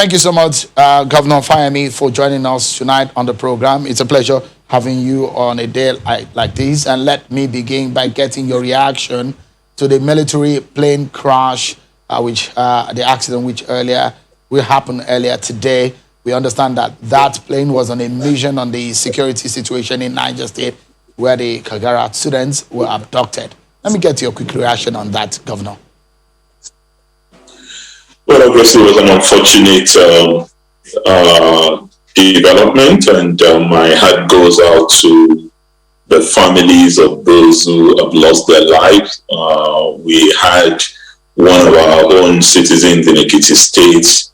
Thank you so much, Governor Fayemi, for joining us tonight on the program. It's a pleasure having you on a day like this. And let me begin by getting your reaction to the military plane crash, which the accident which will happen earlier today. We understand that that plane was on a mission on the security situation in Niger State, where the Kagara students were abducted. Let me get your quick reaction on that, Governor. Well, obviously, it was an unfortunate development, and my heart goes out to the families of those who have lost their lives. We had one of our own citizens in Ekiti State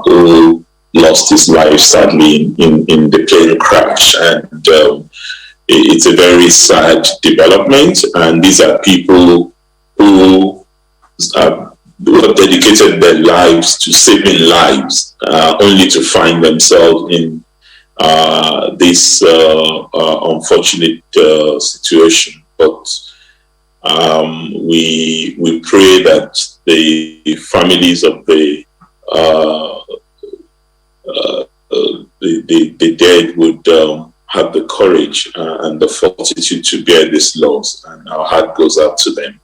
who lost his life, sadly, in the plane crash. And it's a very sad development. And these are people who have dedicated their lives to saving lives, only to find themselves in this unfortunate situation. But we pray that the families of the dead would have the courage and the fortitude to bear this loss, and our heart goes out to them.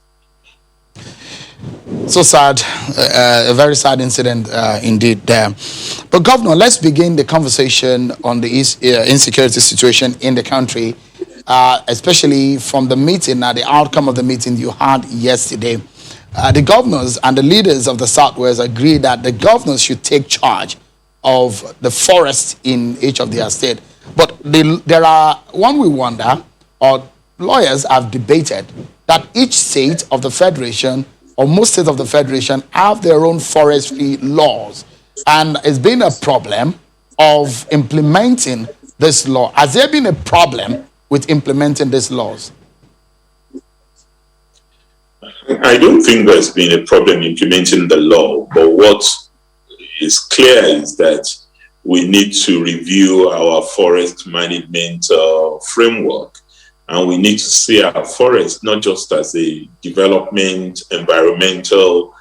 So sad, a very sad incident indeed there. But Governor, let's begin the conversation on the insecurity situation in the country, especially from the meeting, the outcome of the meeting you had yesterday. The governors and the leaders of the Southwest agreed that the governors should take charge of the forest in each of their state. But there are, one we wonder, or lawyers have debated, that each state of the Federation or most states of the Federation have their own forestry laws. And it's been a problem of implementing this law. Has there been a problem with implementing these laws? I don't think there's been a problem implementing the law, but what is clear is that we need to review our forest management framework. And we need to see our forest not just as a development, environmental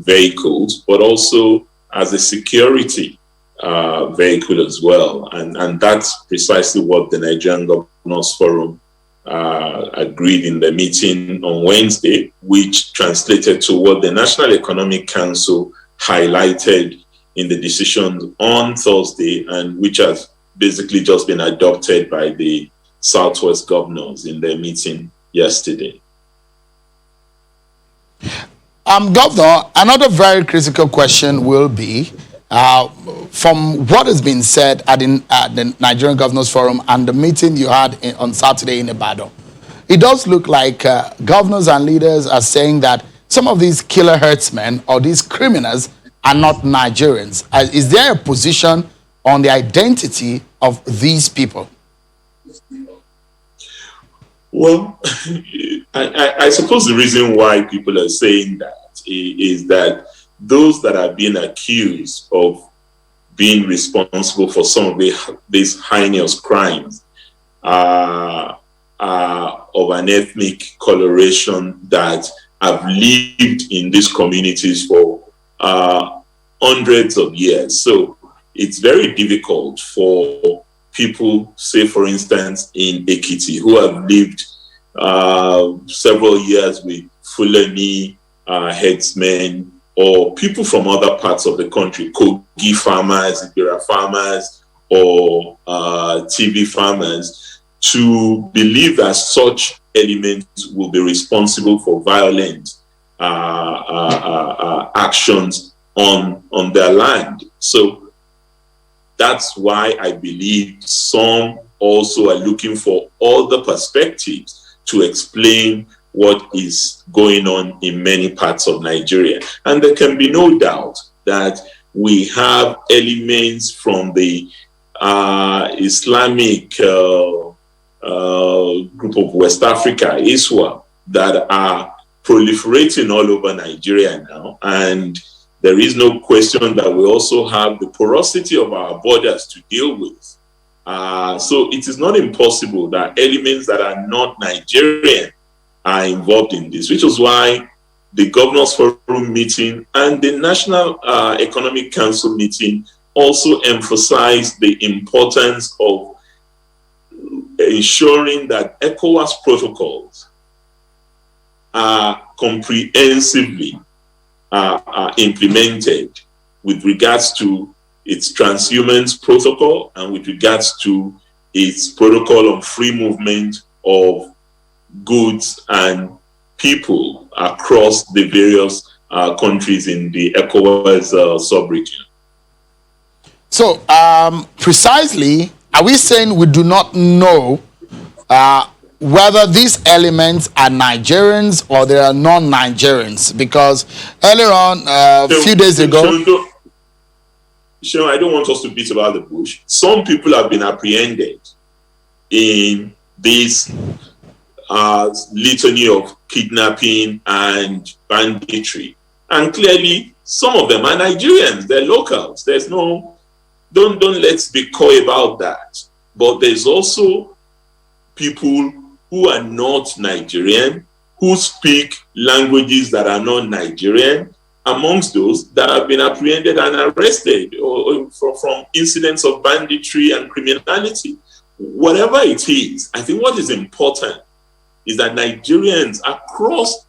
vehicle, but also as a security vehicle as well. And that's precisely what the Nigerian Governors Forum agreed in the meeting on Wednesday, which translated to what the National Economic Council highlighted in the decision on Thursday, and which has basically just been adopted by the Southwest governors in their meeting yesterday. Governor, another very critical question will be, from what has been said at the Nigerian Governors Forum and the meeting you had on Saturday in Ibadan, it does look like governors and leaders are saying that some of these killer herdsmen or these criminals are not Nigerians. Is there a position on the identity of these people? Well, I suppose the reason why people are saying that is that those that are being accused of being responsible for some of these heinous crimes are of an ethnic coloration that have lived in these communities for hundreds of years. So it's very difficult for people, say for instance in Ekiti, who have lived several years with Fulani headsmen, or people from other parts of the country, Kogi farmers, Ibira farmers, or TV farmers, to believe that such elements will be responsible for violent actions on their land. So that's why I believe some also are looking for other perspectives to explain what is going on in many parts of Nigeria. And there can be no doubt that we have elements from the Islamic group of West Africa, ISWA, that are proliferating all over Nigeria now. And there is no question that we also have the porosity of our borders to deal with. So it is not impossible that elements that are not Nigerian are involved in this, which is why the Governors Forum meeting, and the National Economic Council meeting also emphasized the importance of ensuring that ECOWAS protocols are comprehensively implemented with regards to its transhumance protocol and with regards to its protocol on free movement of goods and people across the various countries in the ECOWAS sub-region. So, precisely, are we saying we do not know whether these elements are Nigerians or they are non-Nigerians? Because earlier on, a few days ago... I don't want us to beat about the bush. Some people have been apprehended in this litany of kidnapping and banditry. And clearly, some of them are Nigerians. They're locals. There's no... Don't let's be coy about that. But there's also people who are not Nigerian, who speak languages that are not Nigerian, amongst those that have been apprehended and arrested or from incidents of banditry and criminality. Whatever it is, I think what is important is that Nigerians across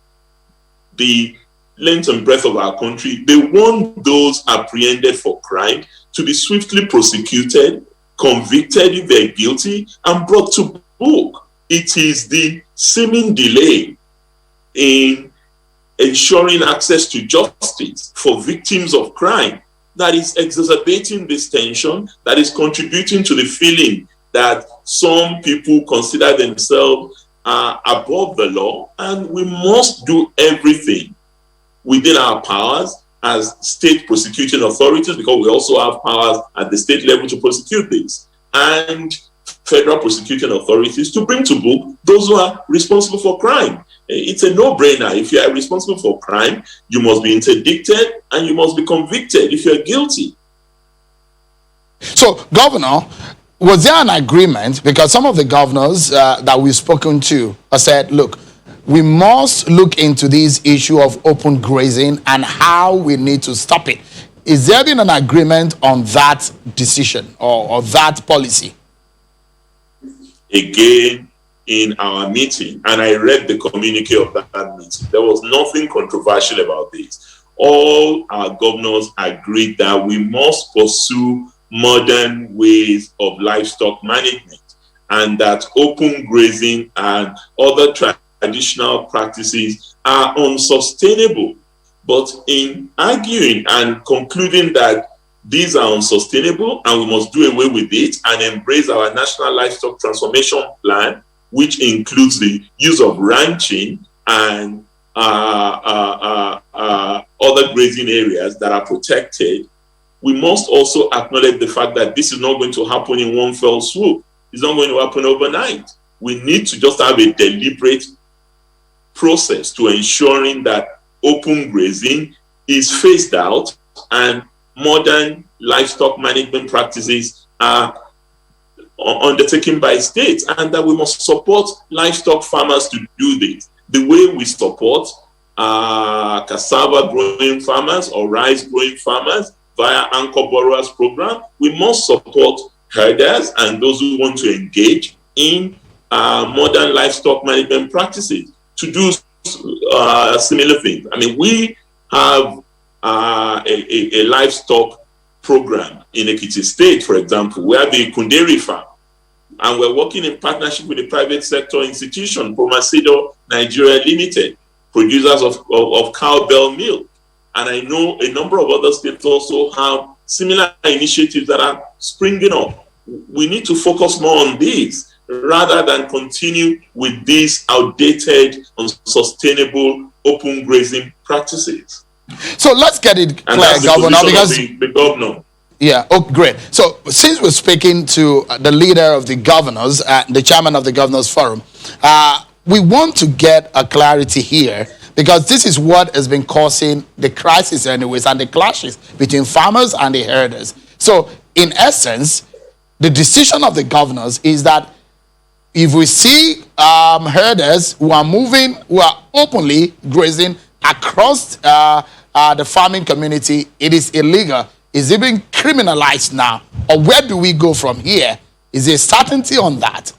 the length and breadth of our country, they want those apprehended for crime to be swiftly prosecuted, convicted if they're guilty, and brought to book. It is the seeming delay in ensuring access to justice for victims of crime that is exacerbating this tension, that is contributing to the feeling that some people consider themselves above the law, and we must do everything within our powers as state prosecuting authorities, because we also have powers at the state level to prosecute this, and federal prosecuting authorities to bring to book those who are responsible for crime. It's a no-brainer. If you are responsible for crime, you must be interdicted and you must be convicted if you're guilty. So, Governor, was there an agreement? Because some of the governors that we've spoken to have said, look, we must look into this issue of open grazing and how we need to stop it. Is there been an agreement on that decision or that policy? Again, in our meeting, and I read the communique of that meeting, there was nothing controversial about this. All our governors agreed that we must pursue modern ways of livestock management, and that open grazing and other traditional practices are unsustainable. But in arguing and concluding that these are unsustainable and we must do away with it and embrace our National Livestock Transformation Plan, which includes the use of ranching and other grazing areas that are protected, we must also acknowledge the fact that this is not going to happen in one fell swoop. It's not going to happen overnight. We need to just have a deliberate process to ensuring that open grazing is phased out and modern livestock management practices are undertaken by states, and that we must support livestock farmers to do this. The way we support cassava growing farmers or rice growing farmers via Anchor Borrowers Program, we must support herders and those who want to engage in modern livestock management practices to do similar things. I mean, we have a livestock program in Ekiti State, for example. We have a Kunderi farm, and we're working in partnership with the private sector institution, Promacedo Nigeria Limited, producers of cowbell milk. And I know a number of other states also have similar initiatives that are springing up. We need to focus more on these rather than continue with these outdated, unsustainable open grazing practices. So let's get it clear, Governor, because the governor. Yeah, oh, great. So since we're speaking to the leader of the governors, the chairman of the Governors Forum, we want to get a clarity here, because this is what has been causing the crisis anyways and the clashes between farmers and the herders. So in essence, the decision of the governors is that if we see herders who are moving, who are openly grazing across the farming community, it is illegal. Is it being criminalized now? Or where do we go from here? Is there certainty on that?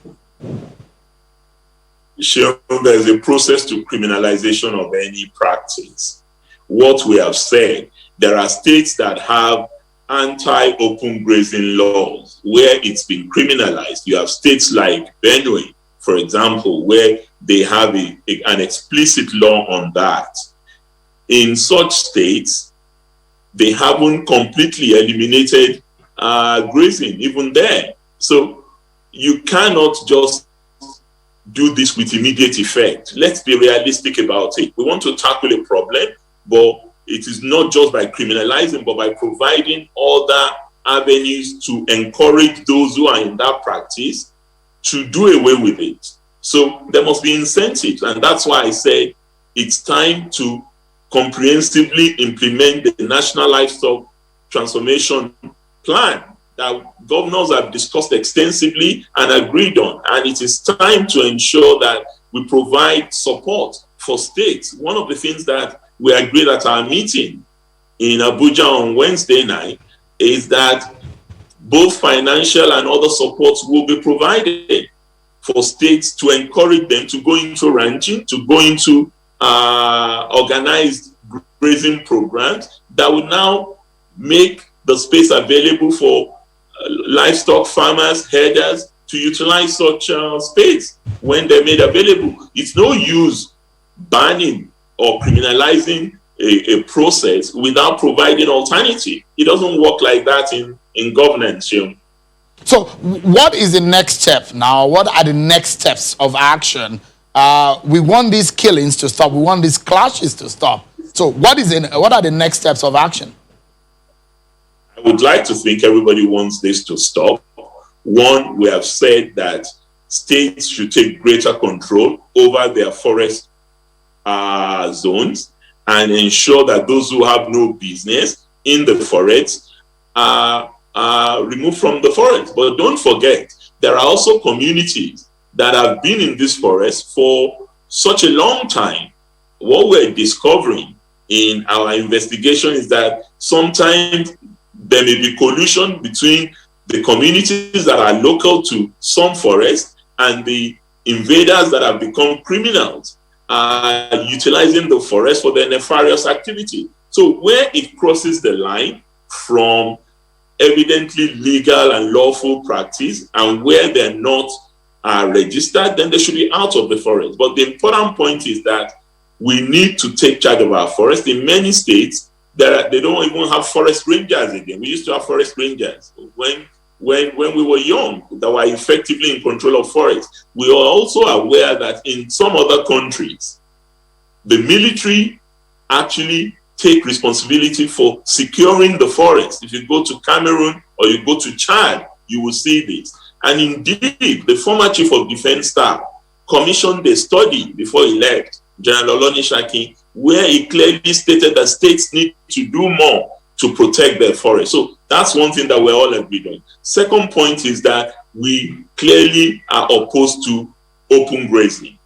Sure, there's a process to criminalization of any practice. What we have said, there are states that have anti-open grazing laws where it's been criminalized. You have states like Benue, for example, where they have an explicit law on that. In such states, they haven't completely eliminated grazing even there. So you cannot just do this with immediate effect. Let's be realistic about it. We want to tackle a problem, but it is not just by criminalizing, but by providing other avenues to encourage those who are in that practice to do away with it. So there must be incentives, and that's why I say it's time to comprehensively implement the National Livestock Transformation Plan that governors have discussed extensively and agreed on. And it is time to ensure that we provide support for states. One of the things that we agreed at our meeting in Abuja on Wednesday night is that both financial and other supports will be provided for states to encourage them to go into ranching, to go into organized grazing programs that will now make the space available for livestock farmers, herders to utilize such space when they're made available. It's no use banning or criminalizing a process without providing alternative. It doesn't work like that in governance. So what is the next step now? What are the next steps of action? We want these killings to stop. We want these clashes to stop. So what are the next steps of action? I would like to think everybody wants this to stop. One, we have said that states should take greater control over their forest zones and ensure that those who have no business in the forest are removed from the forest. But don't forget, there are also communities that have been in this forest for such a long time. What we're discovering in our investigation is that sometimes there may be collusion between the communities that are local to some forests and the invaders that have become criminals utilizing the forest for their nefarious activity. So where it crosses the line from evidently legal and lawful practice and where they're not registered, then they should be out of the forest. But the important point is that we need to take charge of our forest. In many states, they don't even have forest rangers again. We used to have forest rangers when we were young that were effectively in control of forests. We are also aware that in some other countries, the military actually take responsibility for securing the forest. If you go to Cameroon or you go to Chad, you will see this. And indeed, the former chief of defense staff commissioned a study before he left, General Oloni Shaki, where he clearly stated that states need to do more to protect their forest. So that's one thing that we're all agreed on. Second point is that we clearly are opposed to open grazing,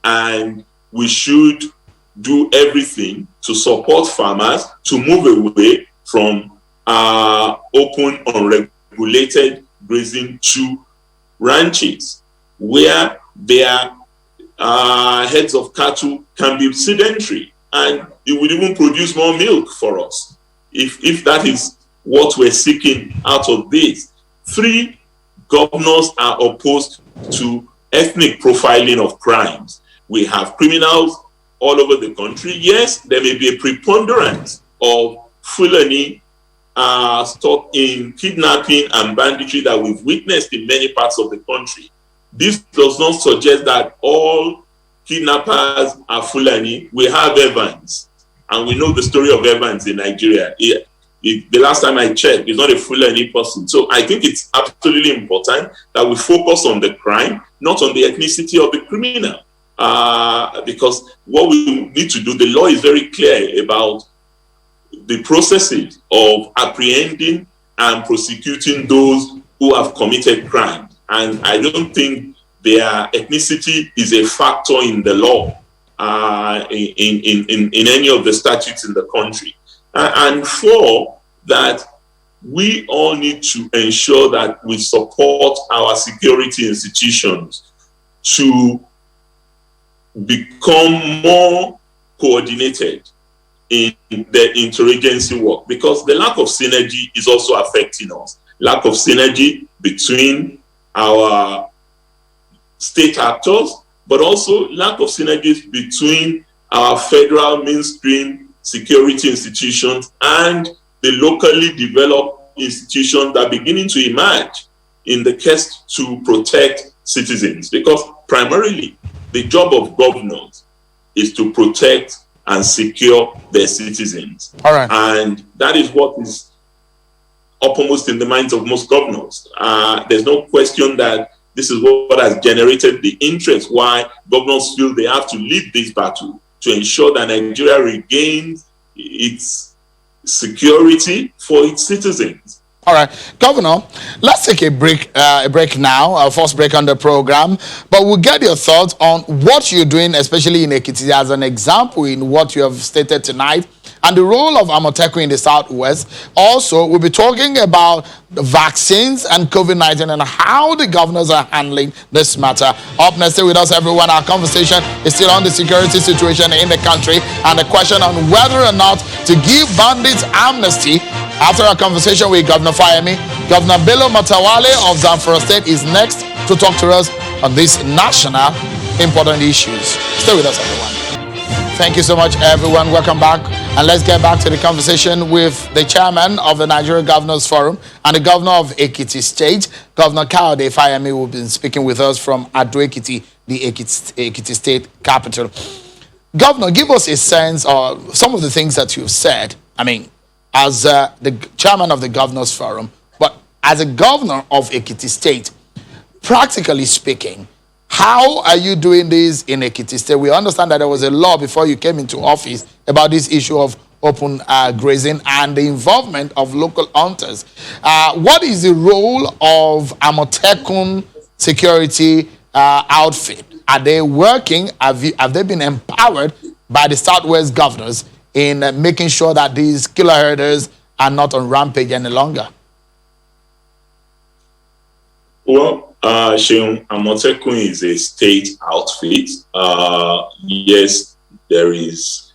and we should do everything to support farmers to move away from open, unregulated grazing to ranches where their heads of cattle can be sedentary, and it would even produce more milk for us if that is what we're seeking out of this. 3, governors are opposed to ethnic profiling of crimes. We have criminals all over the country. Yes, there may be a preponderance of Fulani stuck in kidnapping and banditry that we've witnessed in many parts of the country. This does not suggest that all kidnappers are Fulani. We have Evans, and we know the story of Evans in Nigeria. The last time I checked, he's not a Fulani person. So I think it's absolutely important that we focus on the crime, not on the ethnicity of the criminal. Because what we need to do, the law is very clear about the processes of apprehending and prosecuting those who have committed crimes. And I don't think their ethnicity is a factor in the law. in any of the statutes in the country. And four, that we all need to ensure that we support our security institutions to become more coordinated in the interagency work, because the lack of synergy is also affecting us. Lack of synergy between our state actors, but also lack of synergies between our federal mainstream security institutions and the locally developed institutions that are beginning to emerge in the quest to protect citizens. Because primarily, the job of governors is to protect and secure their citizens. All right. And that is what is uppermost in the minds of most governors. There's no question that this is what has generated the interest why governors feel they have to lead this battle to ensure that Nigeria regains its security for its citizens. All right, Governor, let's take a break now, our first break on the program, but we'll get your thoughts on what you're doing, especially in Ekiti, as an example in what you have stated tonight, and the role of Amotekun in the Southwest. Also, we'll be talking about the vaccines and COVID-19 and how the governors are handling this matter. Up next, stay with us, everyone. Our conversation is still on the security situation in the country and the question on whether or not to give bandits amnesty. After our conversation with Governor Fayemi, Governor Bello Matawale of Zamfara State is next to talk to us on these national important issues. Stay with us, everyone. Thank you so much, everyone. Welcome back. And let's get back to the conversation with the chairman of the Nigeria Governors Forum and the governor of Ekiti State, Governor Kayode Fayemi, who will be speaking with us from Ado-Ekiti, the Ekiti State capital. Governor, give us a sense of some of the things that you've said. I mean, as the chairman of the Governors Forum, but as a governor of Ekiti State, practically speaking, how are you doing this in Ekiti State? We understand that there was a law before you came into office about this issue of open grazing and the involvement of local hunters. What is the role of Amotekun security outfit? Are they working? Have they been empowered by the Southwest governors in making sure that these killer herders are not on rampage any longer? Well, Sheung, Amotekun is a state outfit. Yes, there is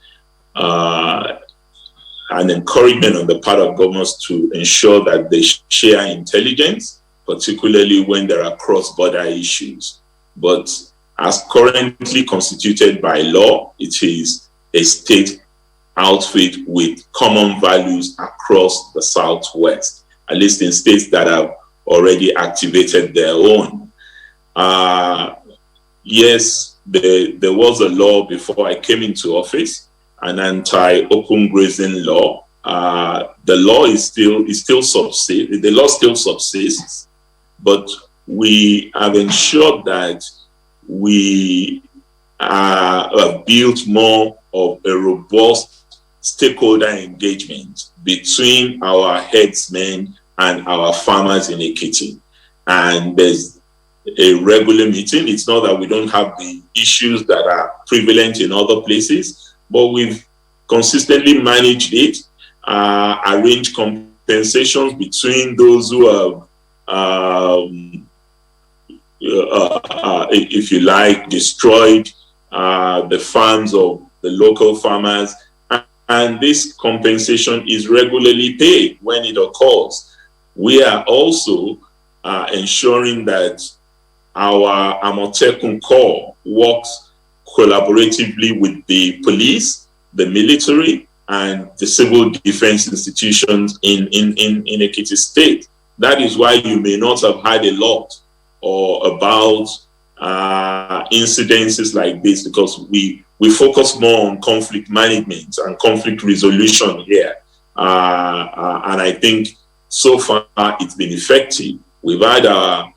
an encouragement on the part of governments to ensure that they share intelligence, particularly when there are cross-border issues. But as currently constituted by law, it is a state outfit with common values across the Southwest, at least in states that have already activated their own. Yes, there was a law before I came into office, an anti-open grazing law. The law still subsists, but we have ensured that we have built more of a robust stakeholder engagement between our headsmen and our farmers in Ekiti. And there's a regular meeting. It's not that we don't have the issues that are prevalent in other places, but we've consistently managed it, arranged compensations between those who have, if you like, destroyed the farms of the local farmers. And this compensation is regularly paid when it occurs. We are also ensuring that our Amotekun Corps works collaboratively with the police, the military, and the civil defense institutions in Ekiti State. That is why you may not have had a lot or about incidences like this, because we focus more on conflict management and conflict resolution here. And I think so far it's been effective. We've had our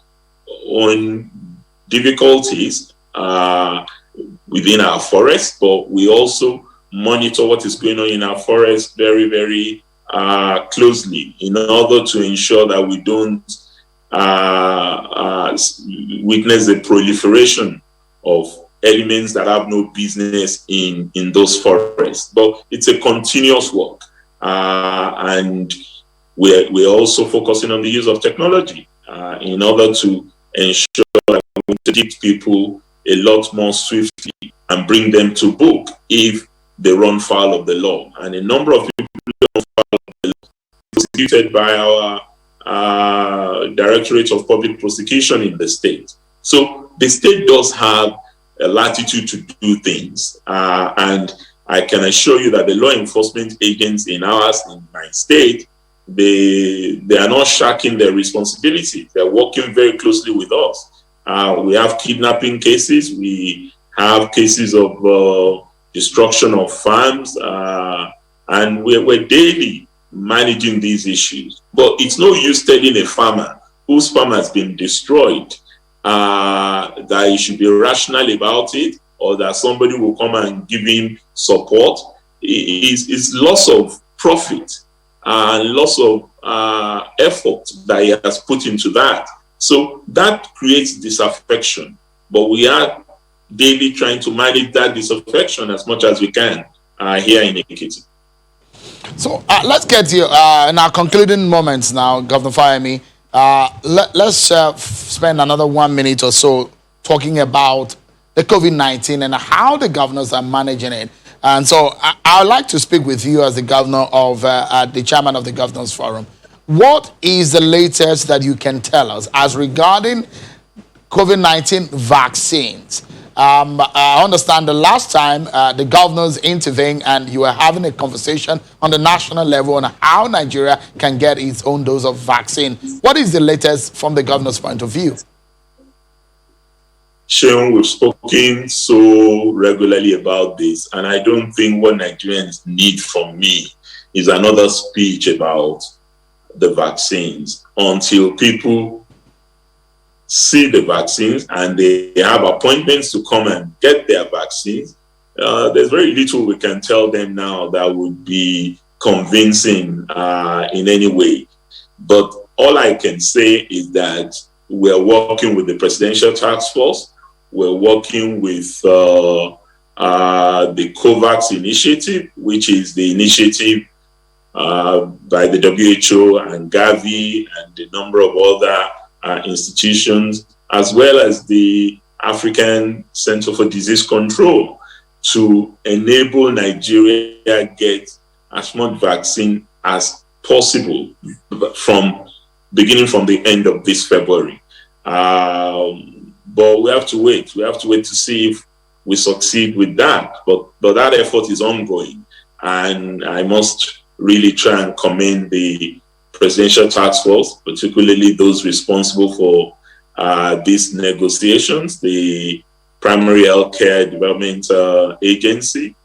own difficulties within our forest, but we also monitor what is going on in our forest very, very closely in order to ensure that we don't witness the proliferation of elements that have no business in those forests. But it's a continuous work. And we're also focusing on the use of technology in order to ensure that we interdict people a lot more swiftly and bring them to book if they run foul of the law. And a number of people run foul of the law prosecuted by our Directorate of Public Prosecution in the state. So the state does have a latitude to do things. And I can assure you that the law enforcement agents in my state, they are not shirking their responsibility. They're working very closely with us. We have kidnapping cases. We have cases of destruction of farms. And we're daily managing these issues. But it's no use telling a farmer whose farm has been destroyed that he should be rational about it, or that somebody will come and give him support. It's loss of profit and loss of effort that he has put into that. So that creates disaffection. But we are daily trying to manage that disaffection as much as we can here in Ekiti. So let's get to in our concluding moments now, Governor Fayemi. Let's spend another 1 minute or so talking about the COVID-19 and how the governors are managing it. And so I would like to speak with you as the governor of the chairman of the Governors Forum. What is the latest that you can tell us as regarding COVID-19 vaccines? I understand the last time the governors intervened and you were having a conversation on the national level on how Nigeria can get its own dose of vaccine. What is the latest from the governor's point of view? Sean, we've spoken so regularly about this, and I don't think what Nigerians need from me is another speech about the vaccines until people see the vaccines and they have appointments to come and get their vaccines. There's very little we can tell them now that would be convincing in any way. But all I can say is that we're working with the Presidential Task Force. We're working with the COVAX initiative, which is the initiative by the WHO and Gavi and a number of other institutions, as well as the African Center for Disease Control, to enable Nigeria get as much vaccine as possible beginning from the end of this February. But we have to wait. We have to wait to see if we succeed with that. But that effort is ongoing. And I must really try and commend the Presidential Task Force, particularly those responsible for these negotiations, the Primary Healthcare Development Agency,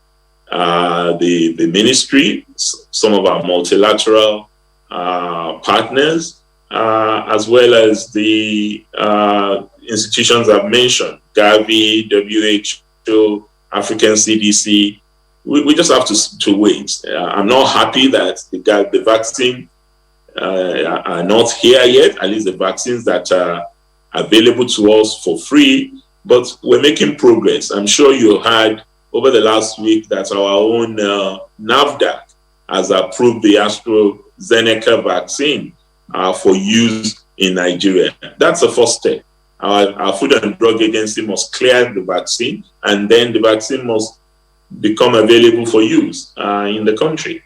the ministry, some of our multilateral partners, as well as the institutions I've mentioned, Gavi, WHO, African CDC. We just have to wait. I'm not happy that the vaccine are not here yet, at least the vaccines that are available to us for free, but we're making progress. I'm sure you heard over the last week that our own NAFDAC has approved the AstraZeneca vaccine for use in Nigeria. That's the first step. Our Food and Drug Agency must clear the vaccine, and then the vaccine must become available for use in the country.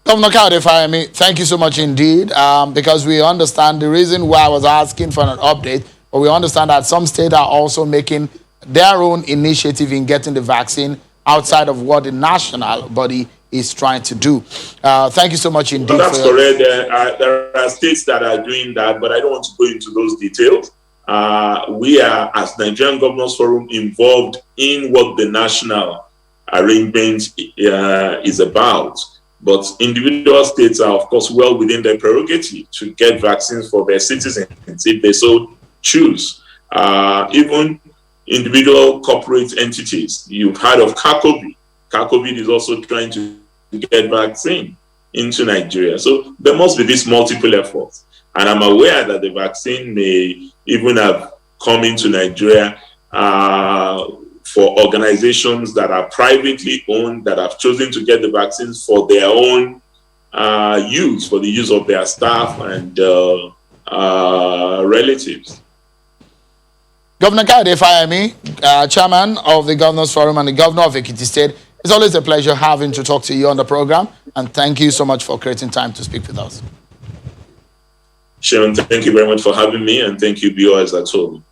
Governor Fayemi, thank you so much indeed, because we understand the reason why I was asking for an update, but we understand that some states are also making their own initiative in getting the vaccine outside of what the national body is trying to do. Thank you so much indeed. Well, that's correct. There are states that are doing that, but I don't want to go into those details. We are, as Nigerian Governors Forum, involved in what the national arrangement is about. But individual states are, of course, well within their prerogative to get vaccines for their citizens if they so choose. Even individual corporate entities. You've heard of CACOVID. CACOVID is also trying to get vaccine into Nigeria. So there must be this multiple efforts. And I'm aware that the vaccine may even have come into Nigeria for organizations that are privately owned that have chosen to get the vaccines for their own use, for the use of their staff and relatives. Governor Kade Fayemi, chairman of the Governors Forum and the governor of Ekiti State, it's always a pleasure having to talk to you on the program, and thank you so much for creating time to speak with us. Sharon, thank you very much for having me, and thank you, viewers at home.